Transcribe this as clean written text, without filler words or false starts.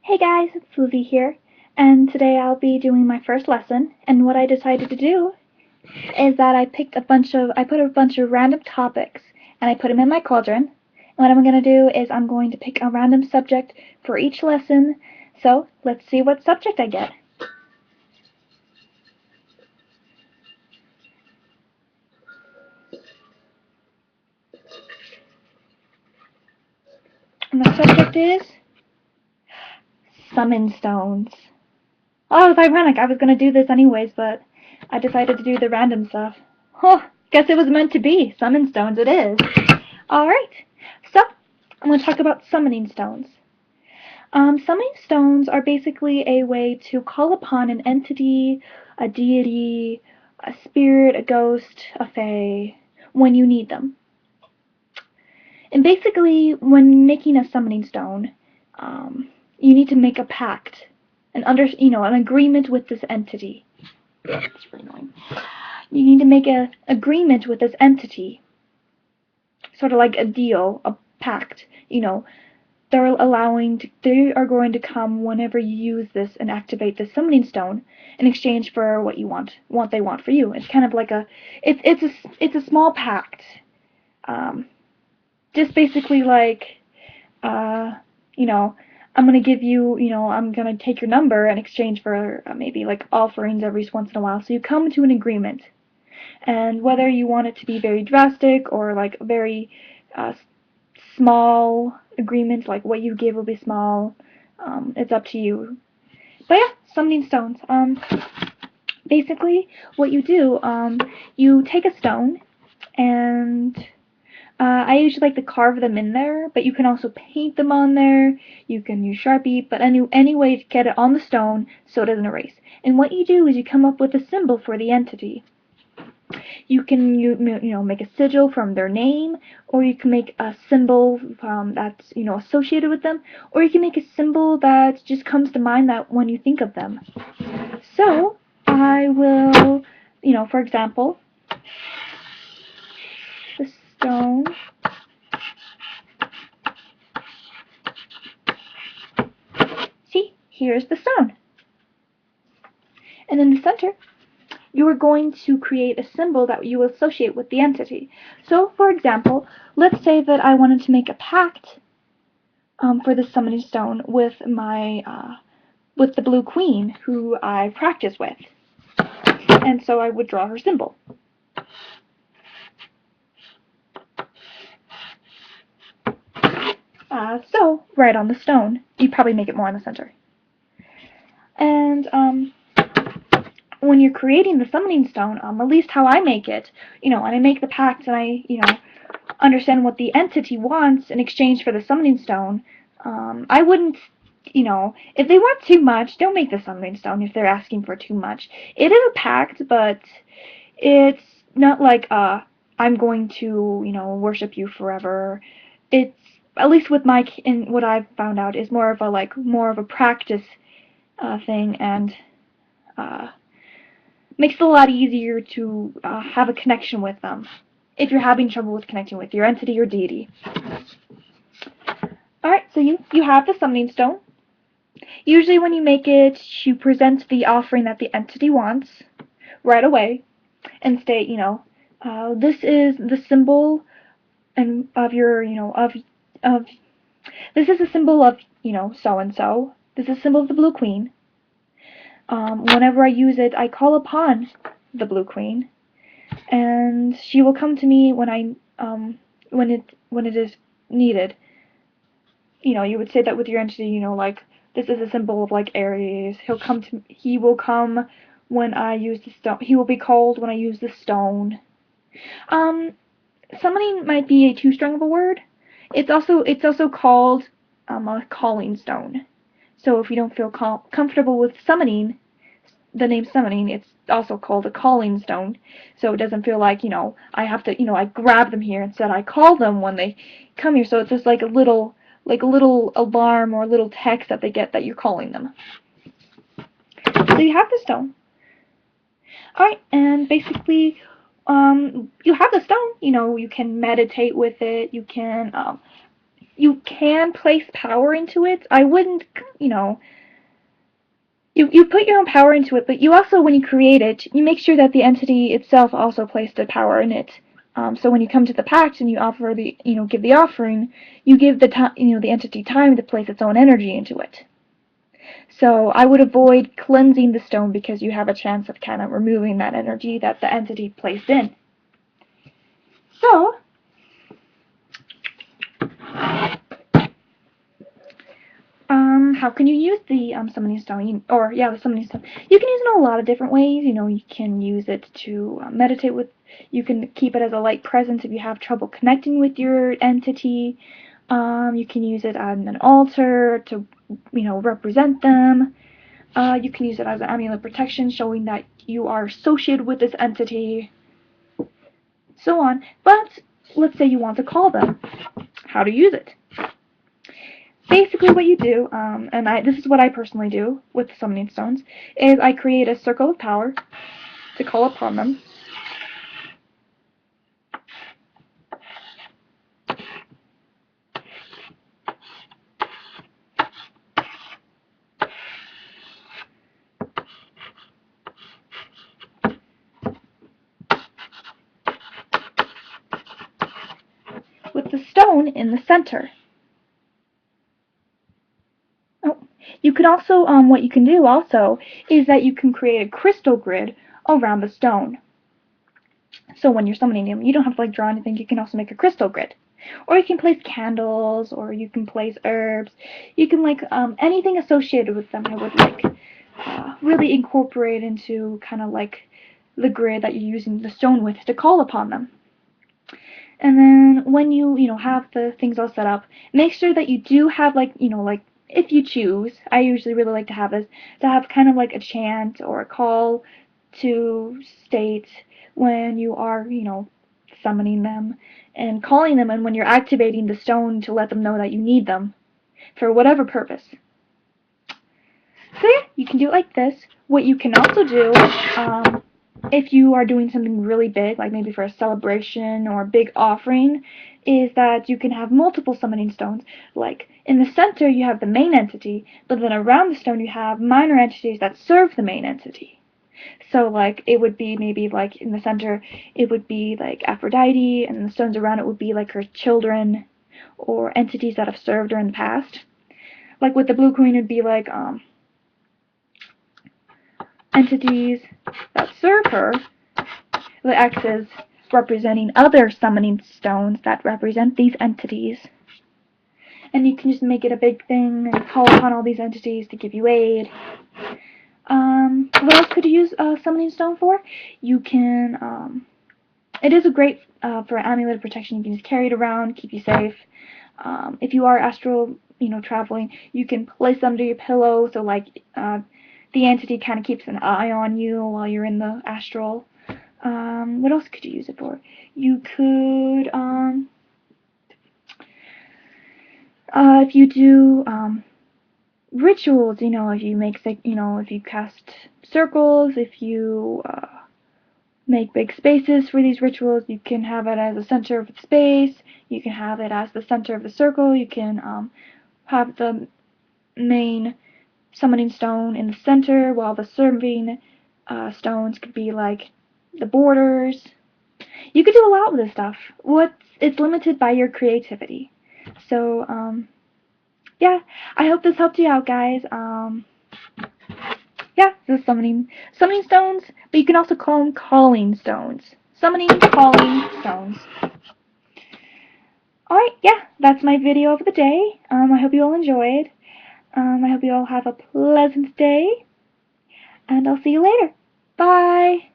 Hey guys, it's Lizzy here, and today I'll be doing my first lesson, and what I decided to do is that I put a bunch of random topics, and I put them in my cauldron, and what I'm going to do is I'm going to pick a random subject for each lesson, so let's see what subject I get. And the subject is summon stones. Oh, it's ironic, I was going to do this anyways, but I decided to do the random stuff. Huh, guess it was meant to be. Summon stones it is. Alright, so I'm going to talk about summoning stones. Summoning stones are basically a way to call upon an entity, a deity, a spirit, a ghost, a fae, when you need them. And basically, when making a summoning stone, you need to make a pact, an agreement with this entity. It's really annoying. You need to make an agreement with this entity, sort of like a deal, a pact. They are going to come whenever you use this and activate the summoning stone in exchange for what what they want for you. It's kind of like it's a small pact. Just basically like, you know, I'm gonna give you, I'm gonna take your number in exchange for maybe like offerings every once in a while. So you come to an agreement, and whether you want it to be very drastic or like a very small agreement, like what you give will be small. It's up to you. But yeah, summoning stones. Basically, what you do, you take a stone, and I usually like to carve them in there, but you can also paint them on there. You can use Sharpie, but any way to get it on the stone so it doesn't erase. And what you do is you come up with a symbol for the entity. You can make a sigil from their name, or you can make a symbol that's associated with them, or you can make a symbol that just comes to mind that when you think of them. So I will, for example, the stone. See, here's the stone, and in the center you are going to create a symbol that you associate with the entity. So, for example, let's say that I wanted to make a pact for the summoning stone with with the blue queen who I practice with, and so I would draw her symbol. So right on the stone, you'd probably make it more in the center. And when you're creating the summoning stone, at least how I make it, and I make the pact, and I understand what the entity wants in exchange for the summoning stone. I wouldn't, if they want too much, don't make the summoning stone if they're asking for too much. It is a pact, but it's not like, I'm going to, worship you forever. It's, at least with what I've found out, is more of a practice thing, and makes it a lot easier to have a connection with them if you're having trouble with connecting with your entity or deity. Alright, so you have the summoning stone. Usually when you make it, you present the offering that the entity wants right away and state, this is the symbol and of your, of this is a symbol of, so and so. This is a symbol of the Blue Queen. Whenever I use it, I call upon the Blue Queen, and she will come to me when it is needed. You would say that with your entity, like, this is a symbol of, like, Aries. He will come when I use the stone. He will be called when I use the stone. Summoning might be too strong of a word. It's also called a calling stone. So if you don't feel comfortable with summoning, the name summoning, it's also called a calling stone. So it doesn't feel like, I have to, I grab them here. Instead, I call them when they come here. So it's just like a little alarm or a little text that they get that you're calling them. So you have the stone. Alright, and basically, you have the stone. You can meditate with it. You can you can place power into it. I wouldn't, you put your own power into it, but you also, when you create it, you make sure that the entity itself also placed the power in it. So when you come to the pact and you offer the, give the offering, you give the the entity time to place its own energy into it. So I would avoid cleansing the stone because you have a chance of kind of removing that energy that the entity placed in. So how can you use the summoning stone? The summoning stone. You can use it in a lot of different ways. You can use it to meditate with. You can keep it as a light presence if you have trouble connecting with your entity. You can use it on an altar to, represent them. You can use it as an amulet protection, showing that you are associated with this entity, so on. But let's say you want to call them. How to use it? Basically what you do, this is what I personally do with the summoning stones, is I create a circle of power to call upon them. With the stone in the center. Oh, you can also, what you can do also is that you can create a crystal grid around the stone. So when you're summoning them, you don't have to draw anything. You can also make a crystal grid. Or you can place candles, or you can place herbs. You can anything associated with them. I would really incorporate into kind of the grid that you're using the stone with to call upon them. And then when you have the things all set up, make sure that you do have if you choose, I usually really like to have this, to have kind of a chant or a call to state when you are, summoning them and calling them, and when you're activating the stone to let them know that you need them for whatever purpose. So yeah, you can do it like this. What you can also do, if you are doing something really big, like maybe for a celebration or a big offering, is that you can have multiple summoning stones. Like in the center you have the main entity, but then around the stone you have minor entities that serve the main entity. So it would be maybe in the center it would be Aphrodite, and the stones around it would be her children or entities that have served her in the past. Like with the blue queen, it'd be entities that serve her. The X's representing other summoning stones that represent these entities. And you can just make it a big thing and call upon all these entities to give you aid. What else could you use a summoning stone for? You can, it is a great for amulet protection. You can just carry it around, keep you safe. If you are astral, traveling, you can place them under your pillow, so the entity kind of keeps an eye on you while you're in the astral. What else could you use it for? You could, if you do rituals, if you make, if you cast circles, if you make big spaces for these rituals, you can have it as the center of the space. You can have it as the center of the circle. You can have the main summoning stone in the center, while the serving stones could be the borders. You could do a lot with this stuff. It's limited by your creativity. So, yeah, I hope this helped you out, guys. Yeah, this is summoning stones, but you can also call them calling stones. Summoning, calling stones. Alright, yeah, that's my video of the day. I hope you all enjoyed. I hope you all have a pleasant day, and I'll see you later. Bye!